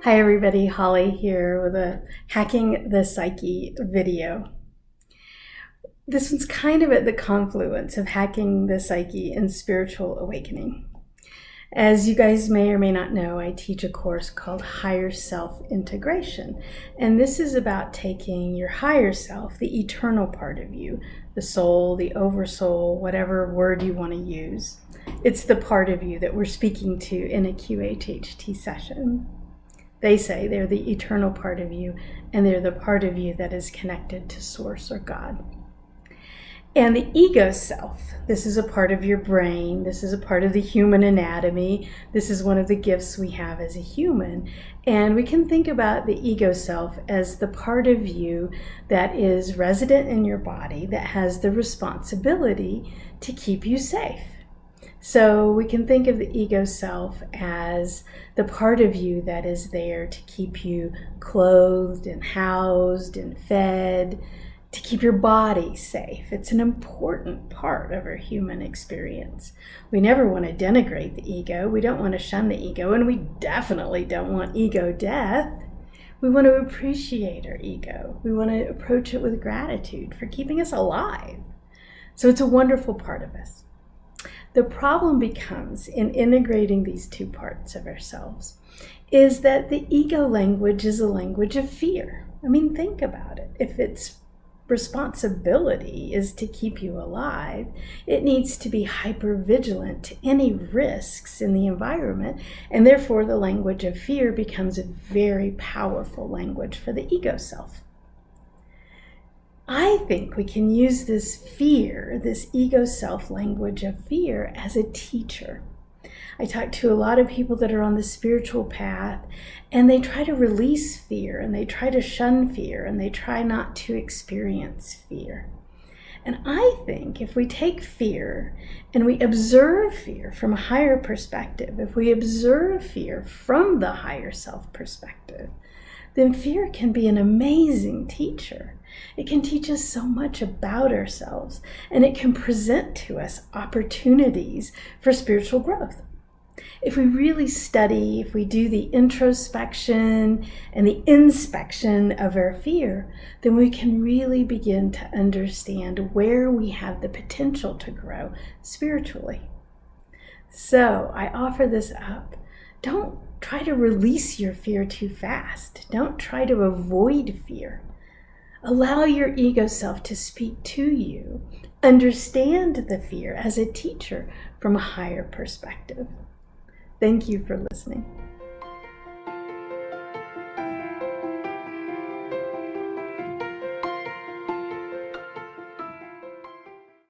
Hi everybody, Holly here with a Hacking the Psyche video. This one's kind of at the confluence of hacking the psyche and spiritual awakening. As you guys may or may not know, I teach a course called Higher Self Integration. And this is about taking your higher self, the eternal part of you, the soul, the oversoul, whatever word you want to use. It's the part of you that we're speaking to in a QHHT session. They say they're the eternal part of you, and they're the part of you that is connected to Source or God. And the ego self, this is a part of your brain, this is a part of the human anatomy, this is one of the gifts we have as a human. And we can think about the ego self as the part of you that is resident in your body, that has the responsibility to keep you safe. So we can think of the ego self as the part of you that is there to keep you clothed and housed and fed, to keep your body safe. It's an important part of our human experience. We never want to denigrate the ego. We don't want to shun the ego, and we definitely don't want ego death. We want to appreciate our ego. We want to approach it with gratitude for keeping us alive. So it's a wonderful part of us. The problem becomes in integrating these two parts of ourselves is that the ego language is a language of fear. I mean, think about it. If its responsibility is to keep you alive, it needs to be hyper-vigilant to any risks in the environment, and therefore the language of fear becomes a very powerful language for the ego self. I think we can use this fear, this ego self language of fear, as a teacher. I talk to a lot of people that are on the spiritual path, and they try to release fear, and they try to shun fear, and they try not to experience fear. And I think if we take fear and we observe fear from a higher perspective, if we observe fear from the higher self perspective, then fear can be an amazing teacher. It can teach us so much about ourselves, and it can present to us opportunities for spiritual growth. If we really study, if we do the introspection and the inspection of our fear, then we can really begin to understand where we have the potential to grow spiritually. So I offer this up. Don't try to release your fear too fast. Don't try to avoid fear. Allow your ego self to speak to you. Understand the fear as a teacher from a higher perspective. Thank you for listening.